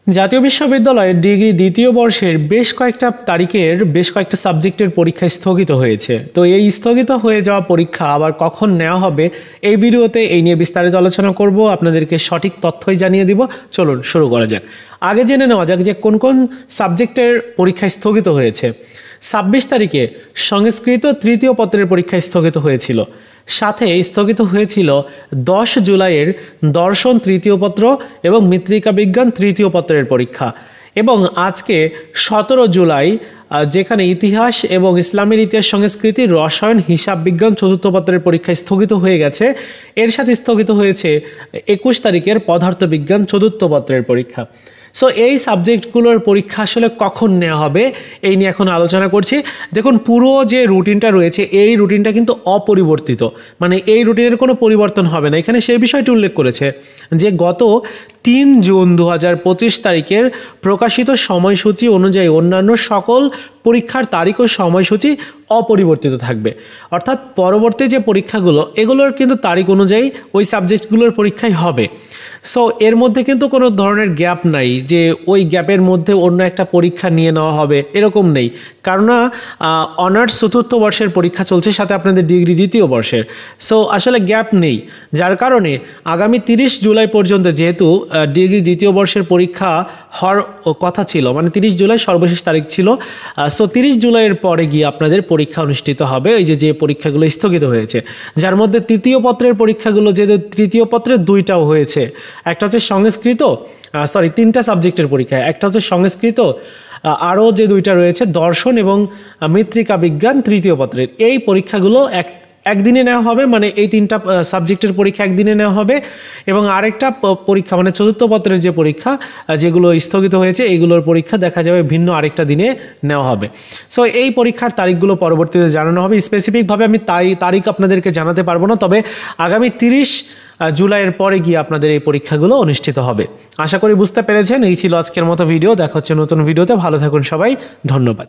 জাতীয় বিশ্ববিদ্যালয়ের ডিগ্রি দ্বিতীয় বর্ষের বেশ কয়েকটা তারিখের বেশ কয়েকটা সাবজেক্টের পরীক্ষা স্থগিত হয়েছে। তো এই স্থগিত হয়ে যাওয়া পরীক্ষা আবার কখন নেওয়া হবে এই ভিডিওতে এই নিয়ে বিস্তারিত আলোচনা করব, আপনাদেরকে সঠিক তথ্যই জানিয়ে দিব। চলুন শুরু করা যাক। আগে জেনে নেওয়া যাক যে কোন কোন সাবজেক্টের পরীক্ষা স্থগিত হয়েছে। 26 তারিখে সংস্কৃত তৃতীয় পত্রের পরীক্ষা স্থগিত হয়েছিল। সাথে স্থগিত হয়েছিল 10 জুলাইয়ের দর্শন তৃতীয় পত্র এবং মৃত্তিকা বিজ্ঞান তৃতীয় পত্রের পরীক্ষা। এবং আজকে 17 জুলাই যেখানে ইতিহাস এবং ইসলামের ইতিহাস, সংস্কৃতি, রসায়ন, হিসাব বিজ্ঞান চতুর্থ পত্রের পরীক্ষা স্থগিত হয়ে গেছে। এর সাথে স্থগিত হয়েছে 21 তারিখের পদার্থ বিজ্ঞান চতুর্থ পত্রের পরীক্ষা। সো এই সাবজেক্টগুলোর পরীক্ষা আসলে কখন নেওয়া হবে এই নিয়ে এখন আলোচনা করছি। দেখুন, পুরো যে রুটিনটা রয়েছে এই রুটিনটা কিন্তু অপরিবর্তিত, মানে এই রুটিনের কোনো পরিবর্তন হবে না। এখানে সেই বিষয়টি উল্লেখ করেছে যে গত 3 জুন 2025 তারিখের প্রকাশিত সময়সূচি অনুযায়ী অন্যান্য সকল পরীক্ষার তারিখ ও সময়সূচি অপরিবর্তিত থাকবে। অর্থাৎ পরবর্তী যে পরীক্ষাগুলো এগুলোর কিন্তু তারিখ অনুযায়ী ওই সাবজেক্টগুলোর পরীক্ষাই হবে। সো এর মধ্যে কিন্তু কোনো ধরনের গ্যাপ নাই যে ওই গ্যাপের মধ্যে অন্য একটা পরীক্ষা নিয়ে নেওয়া হবে, এরকম নেই। কেননা অনার্স চতুর্থ বর্ষের পরীক্ষা চলছে, সাথে আপনাদের ডিগ্রি দ্বিতীয় বর্ষের। সো আসলে গ্যাপ নেই, যার কারণে আগামী 30 জুলাই পর্যন্ত যেহেতু ডিগ্রি দ্বিতীয় বর্ষের পরীক্ষা হওয়ার কথা ছিল, মানে 30 জুলাই সর্বশেষ তারিখ ছিল। সো 30 জুলাইয়ের পরে গিয়ে আপনাদের পরীক্ষা অনুষ্ঠিত হবে, এই যে পরীক্ষাগুলো স্থগিত হয়েছে, যার মধ্যে তৃতীয় পত্রের পরীক্ষাগুলো যেহেতু তৃতীয় পত্রের দুইটাও হয়েছে, একটা হচ্ছে সংস্কৃত, তিনটা সাবজেক্টের পরীক্ষা, একটা হচ্ছে সংস্কৃত, আরও যে দুইটা রয়েছে দর্শন এবং মৃত্তিকা বিজ্ঞান তৃতীয় পত্রের, এই পরীক্ষাগুলো একদিনে নেওয়া হবে। মানে এই তিনটা সাবজেক্টের পরীক্ষা একদিনে নেওয়া হবে এবং আরেকটা পরীক্ষা মানে চতুর্থ পত্রের যে পরীক্ষা যেগুলো স্থগিত হয়েছে এইগুলোর পরীক্ষা দেখা যাবে ভিন্ন আরেকটা দিনে নেওয়া হবে। সো এই পরীক্ষার তারিখগুলো পরবর্তীতে জানানো হবে। স্পেসিফিকভাবে আমি তারিখ আপনাদেরকে জানাতে পারবো না, তবে আগামী 30 জুলাইয়ের পরে গিয়ে আপনাদের এই পরীক্ষাগুলো অনুষ্ঠিত হবে। আশা করি বুঝতে পেরেছেন। এই ছিল আজকের মতো ভিডিও। দেখা হচ্ছে নতুন ভিডিওতে। ভালো থাকুন সবাই, ধন্যবাদ।